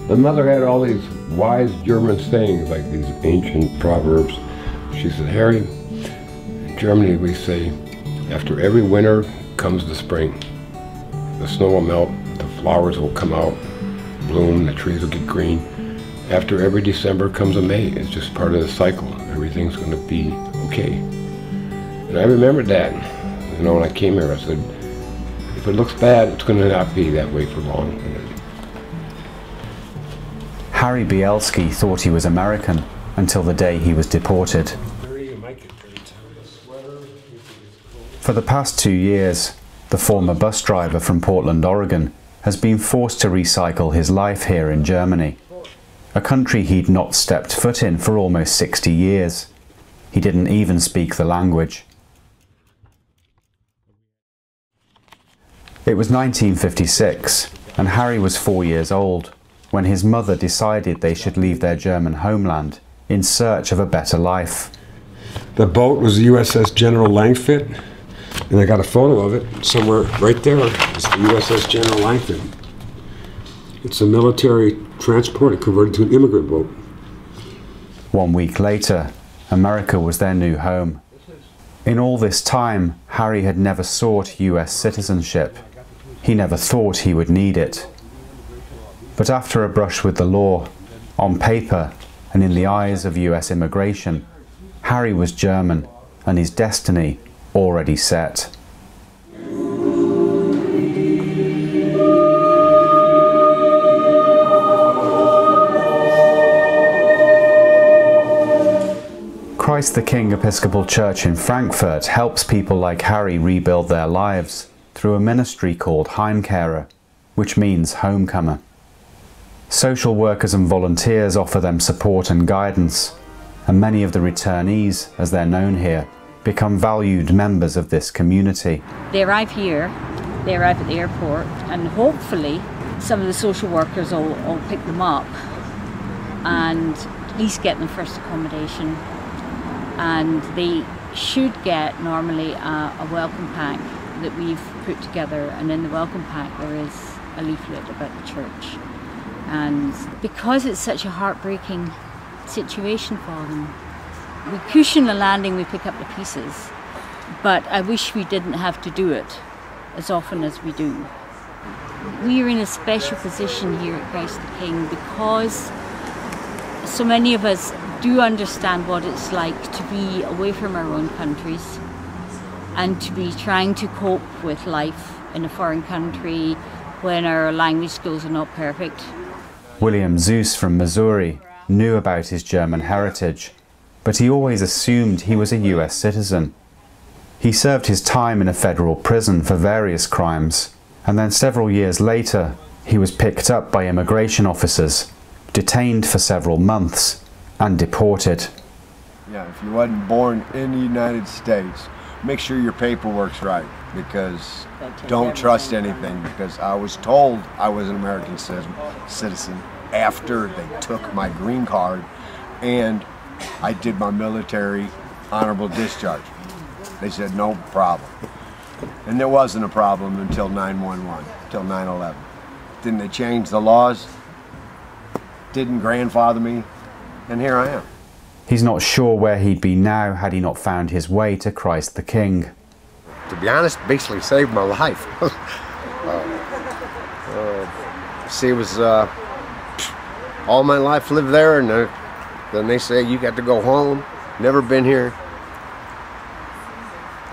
My mother had all these wise German sayings, like these ancient proverbs. She said, Harry, in Germany we say, after every winter comes the spring. The snow will melt, the flowers will come out, bloom, the trees will get green. After every December comes a May. It's just part of the cycle. Everything's going to be okay. And I remembered that, you know, when I came here. I said, if it looks bad, it's going to not be that way for long. Harry Bielski thought he was American until the day he was deported. For the past 2 years, the former bus driver from Portland, Oregon, has been forced to recycle his life here in Germany, a country he'd not stepped foot in for almost 60 years. He didn't even speak the language. It was 1956, and Harry was 4 years old when his mother decided they should leave their German homeland in search of a better life. The boat was the USS General Langford, and I got a photo of it somewhere right there. It's the USS General Langford. It's a military transport converted to an immigrant boat. 1 week later, America was their new home. In all this time, Harry had never sought US citizenship. He never thought he would need it. But after a brush with the law, on paper and in the eyes of US immigration, Harry was German and his destiny already set. Christ the King Episcopal Church in Frankfurt helps people like Harry rebuild their lives through a ministry called Heimkehrer, which means homecomer. Social workers and volunteers offer them support and guidance, and many of the returnees, as they're known here, become valued members of this community. They arrive here, they arrive at the airport, and hopefully some of the social workers will pick them up and at least get them first accommodation. And they should get normally a welcome pack that we've put together, and in the welcome pack there is a leaflet about the church. And because it's such a heartbreaking situation for them, we cushion the landing, we pick up the pieces, but I wish we didn't have to do it as often as we do. We are in a special position here at Christ the King because so many of us do understand what it's like to be away from our own countries and to be trying to cope with life in a foreign country when our language skills are not perfect. William Zeus from Missouri knew about his German heritage, but he always assumed he was a US citizen. He served his time in a federal prison for various crimes, and then several years later he was picked up by immigration officers, detained for several months, and deported. Yeah, if you wasn't born in the United States, make sure your paperwork's right, because don't trust anything, because I was told I was an American citizen after they took my green card and I did my military honorable discharge. They said no problem. And there wasn't a problem until 9/11, until 9/11. Then they changed the laws, didn't grandfather me, and here I am. He's not sure where he'd be now had he not found his way to Christ the King. To be honest, basically saved my life. See, it was all my life lived there, and then they say you got to go home. Never been here.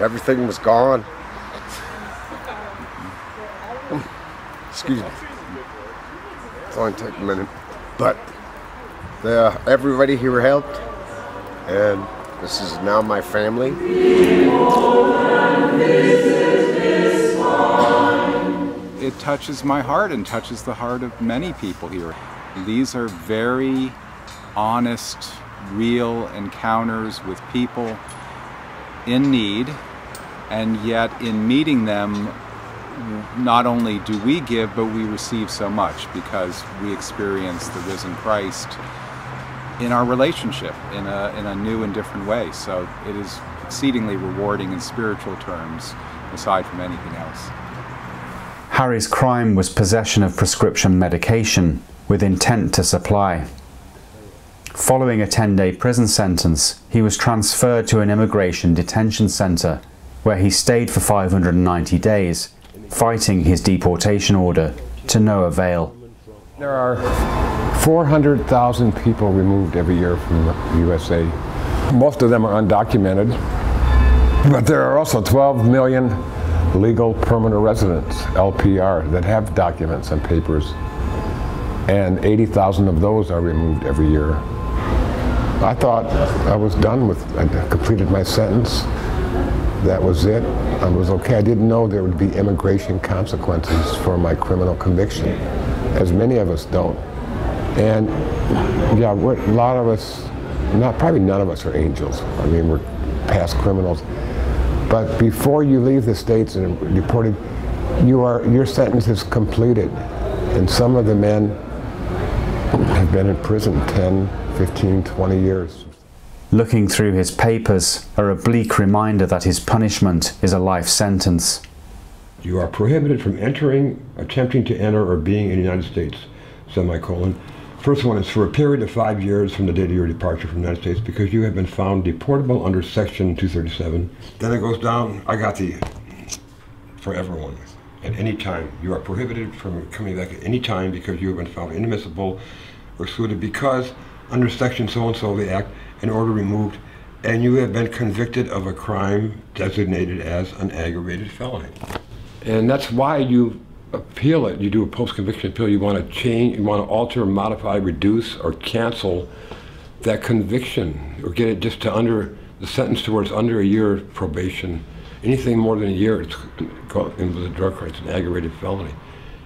Everything was gone. Excuse me. It's only take a minute, but everybody here helped, and this is now my family. It touches my heart and touches the heart of many people here. These are very honest, real encounters with people in need, and yet in meeting them, not only do we give, but we receive so much because we experience the risen Christ in our relationship in a new and different way. So it is exceedingly rewarding in spiritual terms, aside from anything else. Harry's crime was possession of prescription medication, with intent to supply. Following a 10-day prison sentence, he was transferred to an immigration detention centre, where he stayed for 590 days, fighting his deportation order to no avail. There are 400,000 people removed every year from the USA. Most of them are undocumented, but there are also 12 million legal permanent residents, LPR, that have documents and papers, and 80,000 of those are removed every year. I thought I was done with, I completed my sentence. That was it. I was okay. I didn't know there would be immigration consequences for my criminal conviction, as many of us don't. And yeah, a lot of us, probably none of us are angels. I mean, we're past criminals. But before you leave the States and are deported, your sentence is completed. And some of the men have been in prison 10, 15, 20 years. Looking through his papers are a bleak reminder that his punishment is a life sentence. You are prohibited from entering, attempting to enter, or being in the United States, semicolon. First one is for a period of 5 years from the date of your departure from the United States because you have been found deportable under Section 237. Then it goes down, I got the for everyone. At any time. You are prohibited from coming back at any time because you have been found inadmissible or excluded because under Section so-and-so of the Act, an order removed, and you have been convicted of a crime designated as an aggravated felony. And that's why you appeal it. You do a post-conviction appeal. You want to change, you want to alter, modify, reduce, or cancel that conviction, or get it just to under, the sentence towards under a year of probation. Anything more than a year, it's with a drug crime, it's an aggravated felony.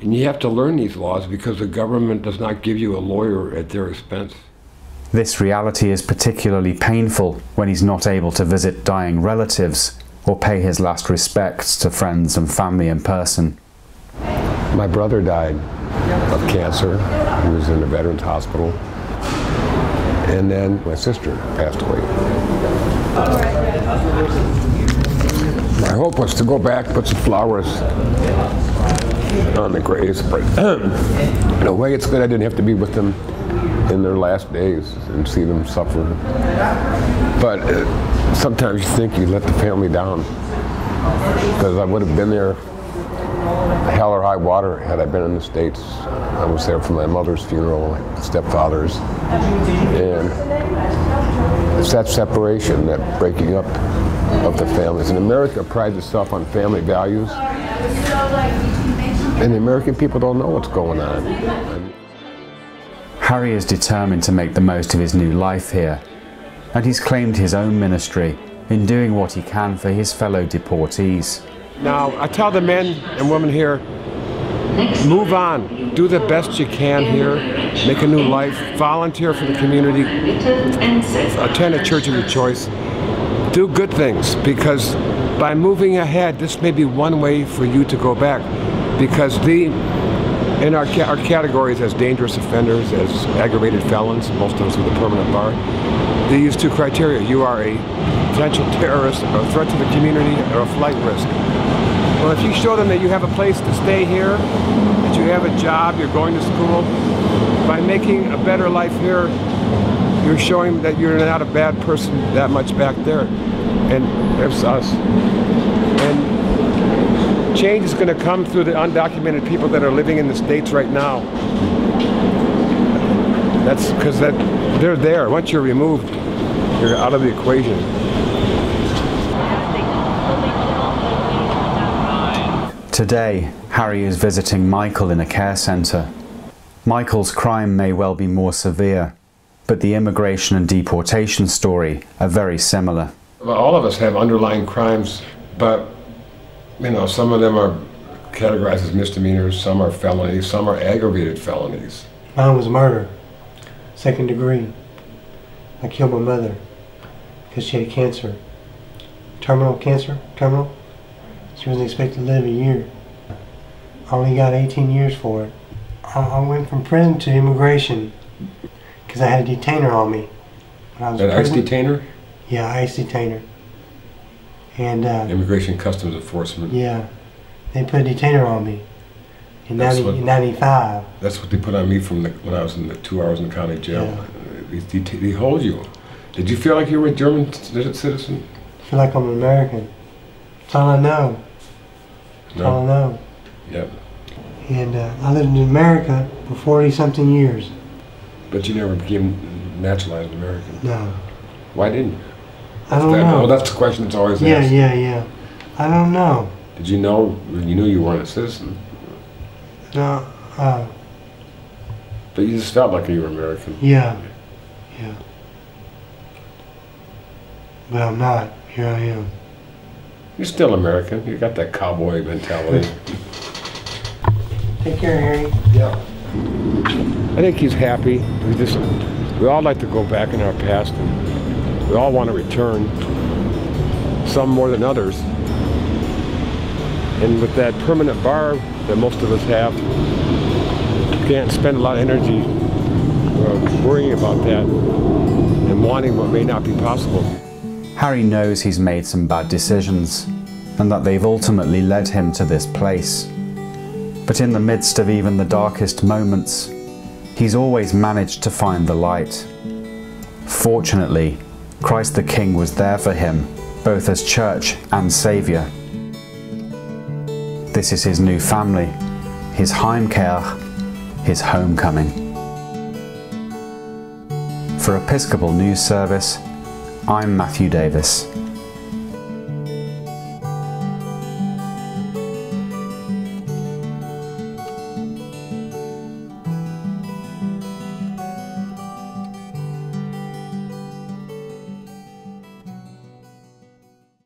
And you have to learn these laws because the government does not give you a lawyer at their expense. This reality is particularly painful when he's not able to visit dying relatives or pay his last respects to friends and family in person. My brother died of cancer. He was in a veterans hospital. And then my sister passed away. My hope was to go back, put some flowers on the graves, but in a way it's good I didn't have to be with them in their last days and see them suffer. But sometimes you think you let the family down, because I would have been there hell or high water had I been in the States. I was there for my mother's funeral, my stepfather's, and it's that separation, that breaking up of the families. And America prides itself on family values, and the American people don't know what's going on. Harry is determined to make the most of his new life here, and he's claimed his own ministry in doing what he can for his fellow deportees. Now, I tell the men and women here, move on, do the best you can here, make a new life, volunteer for the community, attend a church of your choice, do good things, because by moving ahead, this may be one way for you to go back, because in our categories as dangerous offenders, as aggravated felons, most of us with a permanent bar, they use two criteria. You are a potential terrorist, or a threat to the community, or a flight risk. Well, if you show them that you have a place to stay here, that you have a job, you're going to school, by making a better life here, you're showing that you're not a bad person that much back there. And there's us. And change is going to come through the undocumented people that are living in the States right now. That's because they're there. Once you're removed, you're out of the equation. Today, Harry is visiting Michael in a care centre. Michael's crime may well be more severe, but the immigration and deportation story are very similar. Well, all of us have underlying crimes, but you know, some of them are categorized as misdemeanors, some are felonies, some are aggravated felonies. Mine was murder, 2nd degree. I killed my mother because she had cancer. Terminal cancer, terminal. She wasn't expected to live a year. I only got 18 years for it. I went from prison to immigration because I had a detainer on me. When I was An ICE detainer? Yeah, ICE detainer. And Immigration Customs Enforcement. yeah, they put a detainer on me. in 95. That's what they put on me when I was in the 2 hours in the county jail. Yeah. They hold you. Did you feel like you were a German citizen? I feel like I'm an American. That's all I know. That's all I know. Yep. And I lived in America for 40-something years. But you never became naturalized American. No. Why didn't you? I don't know. Well, that's the question that's always asked. Yeah. I don't know. Did you know? You knew you weren't a citizen. No. But you just felt like you were American. Yeah. But I'm not. Here I am. You're still American. You got that cowboy mentality. Take care, Harry. Yeah. I think he's happy. We all like to go back in our past, and we all want to return. Some more than others. And with that permanent bar that most of us have, you can't spend a lot of energy worrying about that and wanting what may not be possible. Harry knows he's made some bad decisions and that they've ultimately led him to this place. But in the midst of even the darkest moments, he's always managed to find the light. Fortunately, Christ the King was there for him, both as church and saviour. This is his new family, his Heimkehr, his homecoming. For Episcopal News Service, I'm Matthew Davis.